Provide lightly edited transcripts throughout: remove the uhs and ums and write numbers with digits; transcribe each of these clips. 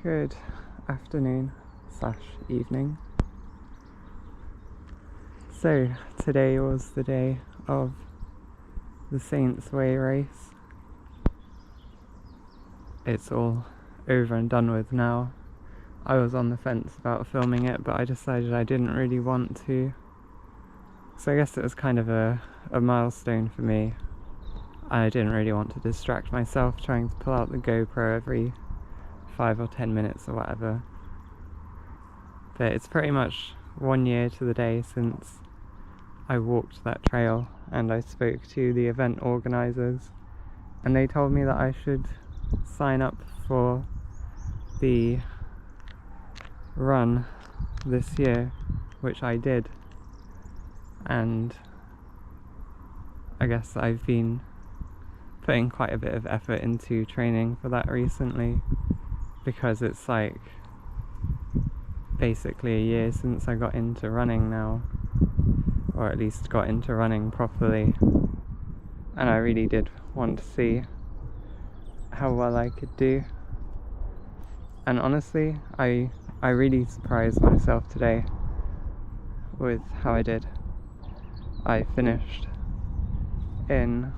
Good afternoon / evening. So today was the day of the Saints Way race. It's all over and done with now. I was on the fence about filming it, but I decided I didn't really want to. So I guess it was kind of a milestone for me. I didn't really want to distract myself trying to pull out the GoPro every 5 or 10 minutes or whatever. But it's pretty much 1 year to the day since I walked that trail, and I spoke to the event organisers, and they told me that I should sign up for the run this year, which I did. And I guess I've been putting quite a bit of effort into training for that recently, because it's like basically a year since I got into running now, or at least got into running properly, and I really did want to see how well I could do. And honestly, I really surprised myself today with how I did. I finished in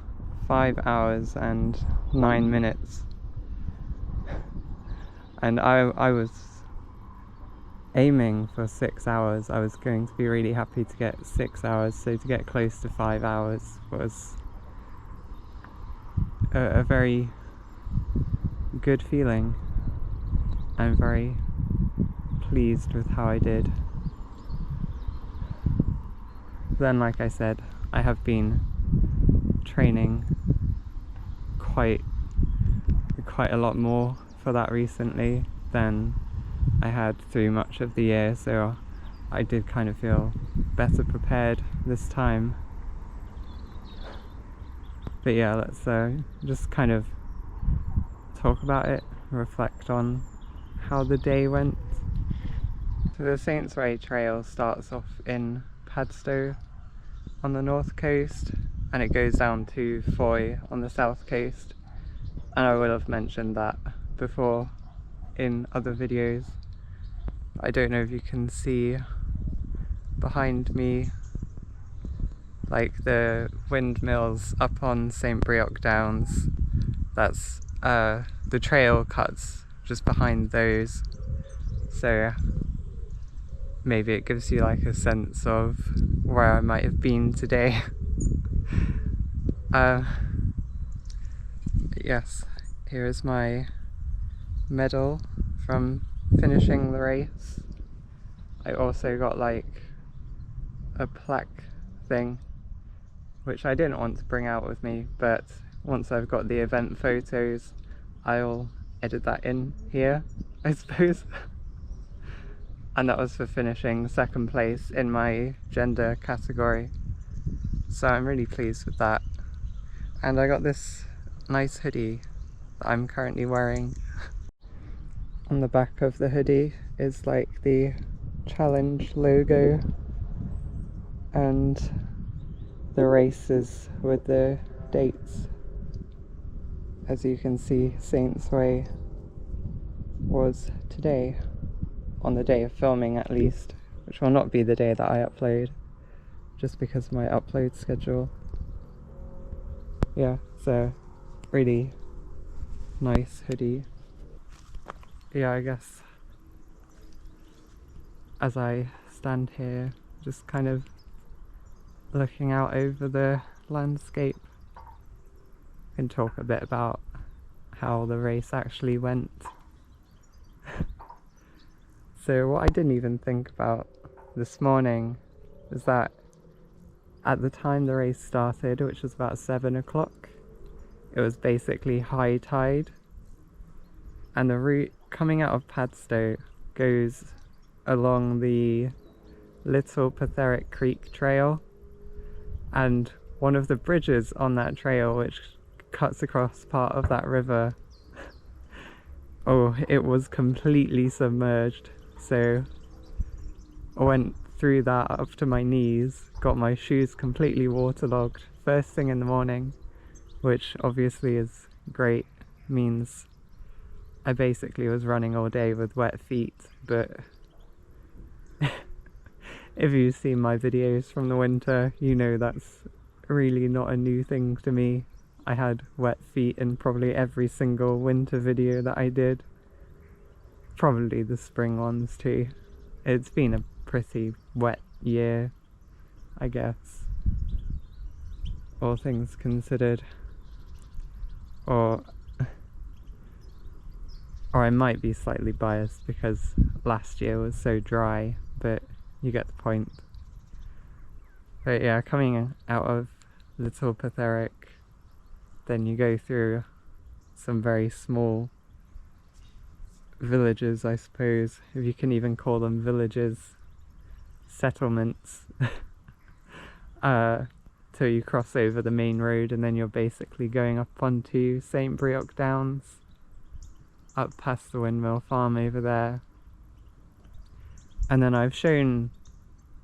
5 hours and 9 minutes, and I was aiming for 6 hours. I was going to be really happy to get 6 hours, so to get close to 5 hours was a very good feeling. I'm very pleased with how I did. Then, like I said, I have been training quite a lot more for that recently than I had through much of the year, so I did kind of feel better prepared this time. But yeah, let's just kind of talk about it, reflect on how the day went. So the Saints Way Trail starts off in Padstow on the north coast, and it goes down to Foy on the south coast, and I will have mentioned that before in other videos. I don't know if you can see behind me, like the windmills up on St Breock Downs. That's the trail cuts just behind those, so maybe it gives you like a sense of where I might have been today. Yes, here is my medal from finishing the race. I also got like a plaque thing, which I didn't want to bring out with me, but once I've got the event photos, I'll edit that in here, I suppose. And that was for finishing second place in my gender category, so I'm really pleased with that. And I got this nice hoodie that I'm currently wearing. On the back of the hoodie is like the challenge logo, and the races with the dates. As you can see, Saints Way was today, on the day of filming at least, which will not be the day that I upload, just because of my upload schedule. Yeah, so really nice hoodie. Yeah, I guess as I stand here just kind of looking out over the landscape, I can talk a bit about how the race actually went. So what I didn't even think about this morning is that at the time the race started, which was about 7 o'clock, it was basically high tide, and the route coming out of Padstow goes along the Little Petherick Creek Trail, and one of the bridges on that trail, which cuts across part of that river, oh, it was completely submerged. So I went through that up to my knees, got my shoes completely waterlogged first thing in the morning, which obviously is great, means I basically was running all day with wet feet, but if you've seen my videos from the winter, you know that's really not a new thing to me. I had wet feet in probably every single winter video that I did. Probably the spring ones too. It's been a pretty wet year, I guess, all things considered. Or I might be slightly biased because last year was so dry, but you get the point. But yeah, coming out of Little Petherick, then you go through some very small villages, I suppose, if you can even call them villages, settlements, till you cross over the main road, and then you're basically going up onto St. Breock Downs, up past the windmill farm over there. And then I've shown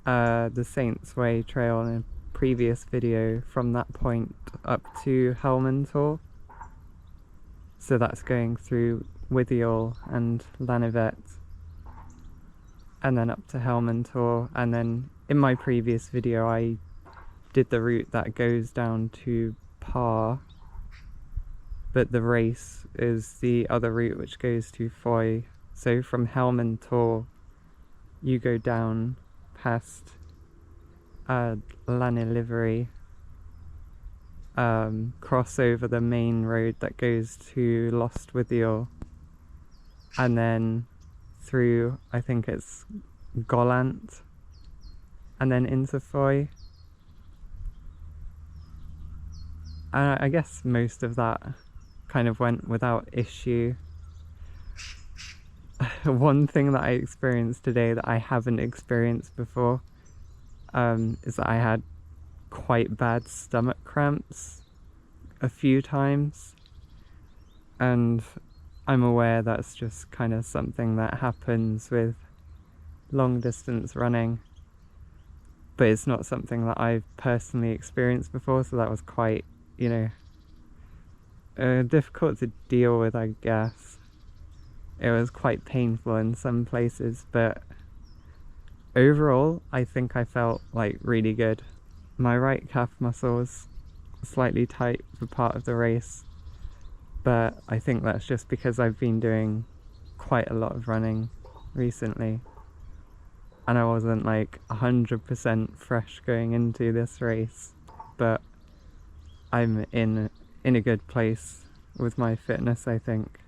the Saints Way trail in a previous video from that point up to Helmentor. So that's going through Withiel and Lanivet, and then up to Helmentor. And then in my previous video I did the route that goes down to Par, but the race is the other route which goes to Foy. So from Helmentor you go down past Lanilivery, cross over the main road that goes to Lost Withiel, and then through, I think it's Gollant, and then into Foy. And I guess most of that kind of went without issue. One thing that I experienced today that I haven't experienced before is that I had quite bad stomach cramps a few times, and I'm aware that's just kind of something that happens with long distance running, but it's not something that I've personally experienced before, so that was quite, you know, difficult to deal with, I guess. It was quite painful in some places, but overall I think I felt like really good. My right calf muscle was slightly tight for part of the race, but I think that's just because I've been doing quite a lot of running recently, and I wasn't like 100% fresh going into this race, but I'm in a good place with my fitness, I think.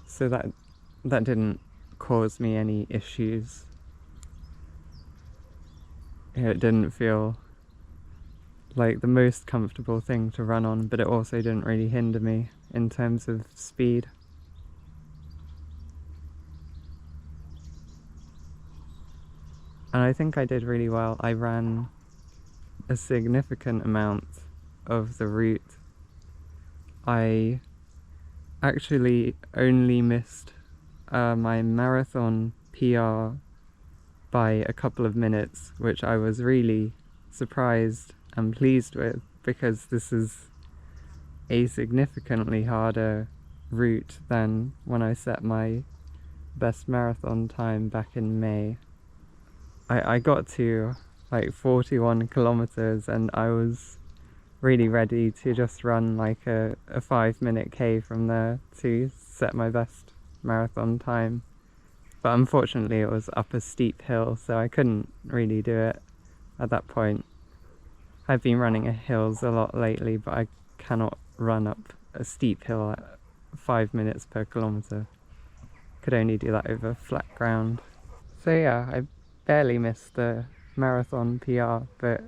So that didn't cause me any issues. It didn't feel like the most comfortable thing to run on, but it also didn't really hinder me in terms of speed. And I think I did really well. I ran a significant amount of the route. I actually only missed my marathon PR by a couple of minutes, which I was really surprised and pleased with, because this is a significantly harder route than when I set my best marathon time back in May. I got to like 41 kilometers and I was really ready to just run like a 5-minute K from there to set my best marathon time. But unfortunately it was up a steep hill, so I couldn't really do it at that point. I've been running hills a lot lately, but I cannot run up a steep hill at 5 minutes per kilometre. Could only do that over flat ground. So yeah, I barely missed the marathon PR, but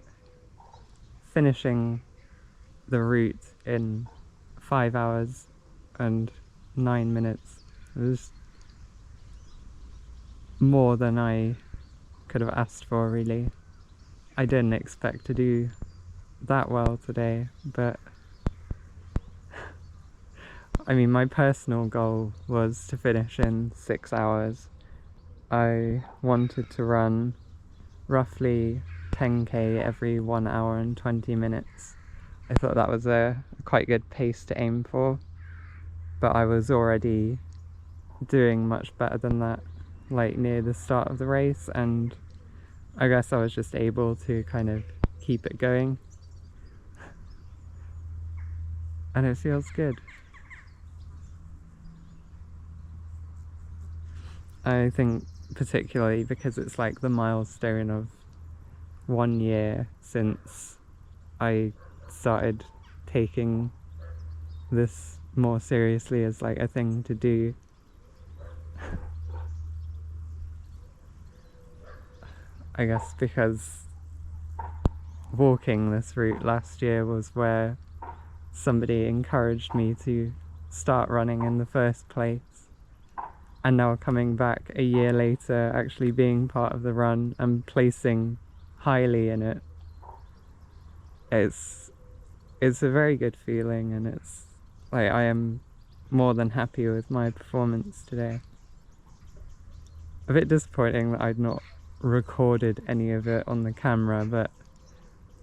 finishing the route in 5 hours and 9 minutes was more than I could have asked for, really. I didn't expect to do that well today, but I mean, my personal goal was to finish in 6 hours. I wanted to run roughly 10k every 1 hour and 20 minutes. I thought that was a quite good pace to aim for, but I was already doing much better than that, like near the start of the race, and I guess I was just able to kind of keep it going, and it feels good. I think particularly because it's like the milestone of 1 year since I started taking this more seriously as like a thing to do. I guess because walking this route last year was where somebody encouraged me to start running in the first place, and now coming back a year later, actually being part of the run and placing highly in it, it's a very good feeling, and it's like I am more than happy with my performance today. A bit disappointing that I'd not recorded any of it on the camera, but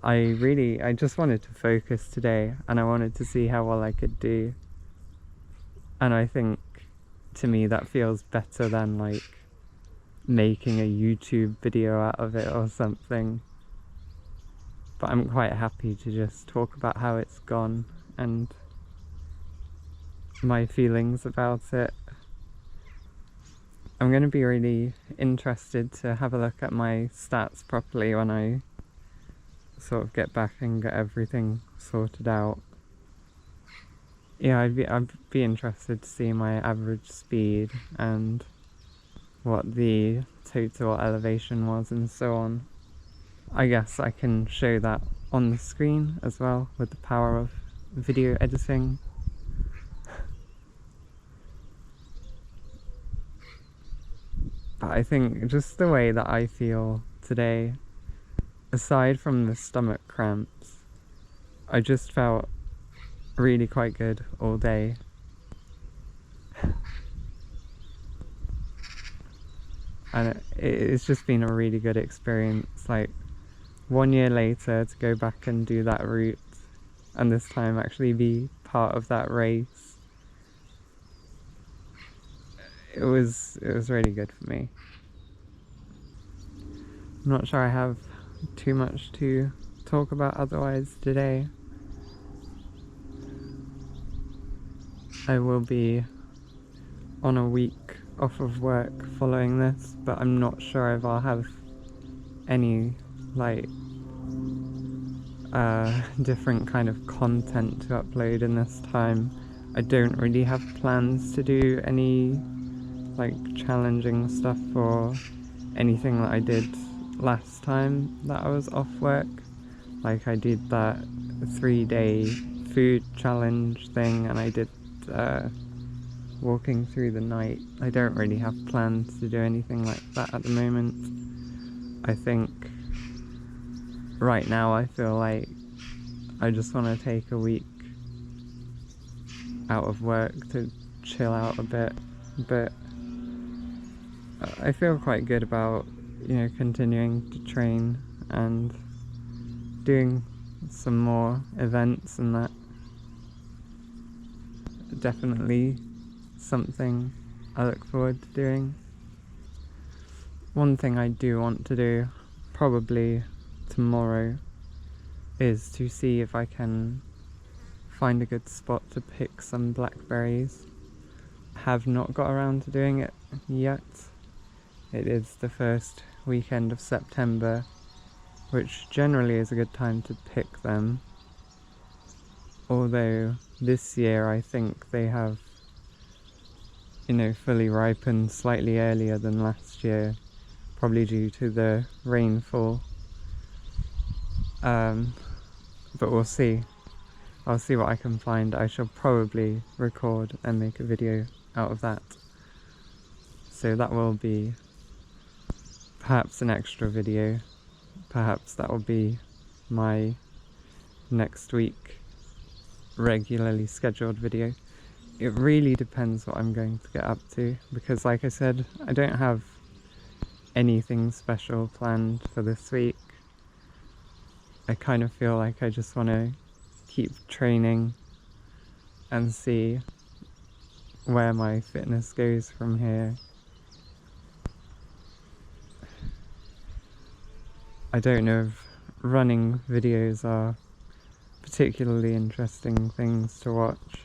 I just wanted to focus today, and I wanted to see how well I could do, and I think to me that feels better than like making a YouTube video out of it or something. But I'm quite happy to just talk about how it's gone and my feelings about it. I'm going to be really interested to have a look at my stats properly when I sort of get back and get everything sorted out. Yeah, I'd be interested to see my average speed and what the total elevation was and so on. I guess I can show that on the screen as well with the power of video editing. But I think just the way that I feel today, aside from the stomach cramps, I just felt really quite good all day. And it's just been a really good experience. Like 1 year later to go back and do that route, and this time actually be part of that race. It was really good for me. I'm not sure I have too much to talk about otherwise today. I will be on a week off of work following this, but I'm not sure if I'll have any like different kind of content to upload in this time. I don't really have plans to do any like challenging stuff or anything that I did last time that I was off work. Like I did that 3-day food challenge thing, and I did walking through the night. I don't really have plans to do anything like that at the moment. I think right now I feel like I just want to take a week out of work to chill out a bit, but I feel quite good about, you know, continuing to train and doing some more events, and that definitely something I look forward to doing. One thing I do want to do, probably tomorrow, is to see if I can find a good spot to pick some blackberries. Have not got around to doing it yet. It is the first weekend of September, which generally is a good time to pick them. Although this year I think they have, you know, fully ripened slightly earlier than last year, probably due to the rainfall. But we'll see. I'll see what I can find. I shall probably record and make a video out of that. So that will be perhaps an extra video. Perhaps that will be my next week regularly scheduled video. It really depends what I'm going to get up to, because like I said, I don't have anything special planned for this week. I kind of feel like I just want to keep training and see where my fitness goes from here. I don't know if running videos are particularly interesting things to watch,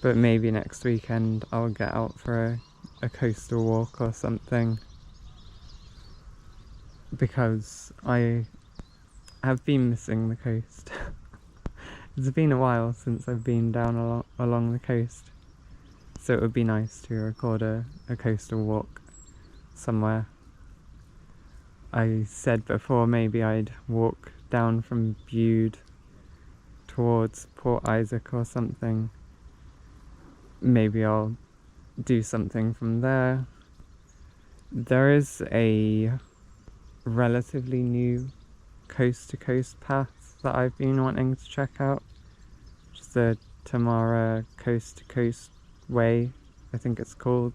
but maybe next weekend I'll get out for a coastal walk or something, because I have been missing the coast. It's been a while since I've been down along the coast, so it would be nice to record a coastal walk somewhere. I said before maybe I'd walk down from Bude towards Port Isaac or something. Maybe I'll do something from there. There is a relatively new coast to coast path that I've been wanting to check out. Just the Tamara Coast to Coast Way, I think it's called.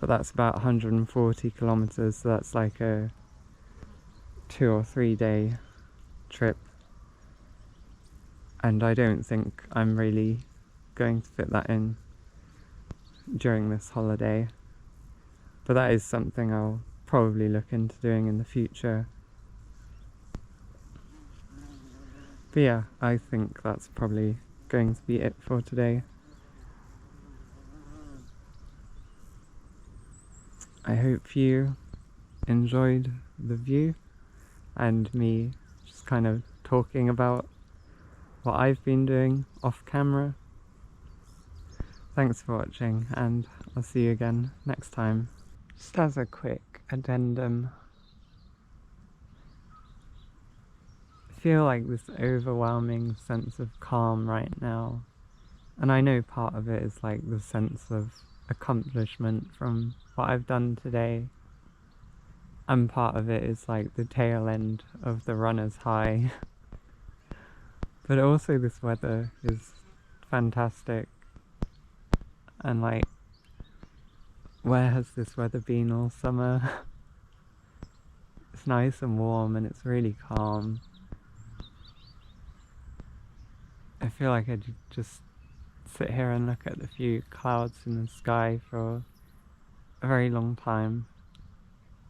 But that's about 140 kilometers, so that's like a 2 or 3 day trip. And I don't think I'm really going to fit that in during this holiday. But that is something I'll probably look into doing in the future. But yeah, I think that's probably going to be it for today. I hope you enjoyed the view and me just kind of talking about what I've been doing off camera. Thanks for watching, and I'll see you again next time. Just as a quick addendum, I feel like this overwhelming sense of calm right now, and I know part of it is like the sense of accomplishment from what I've done today, and part of it is like the tail end of the runner's high. But also this weather is fantastic, and like, where has this weather been all summer? It's nice and warm and it's really calm. I feel like I just sit here and look at the few clouds in the sky for a very long time.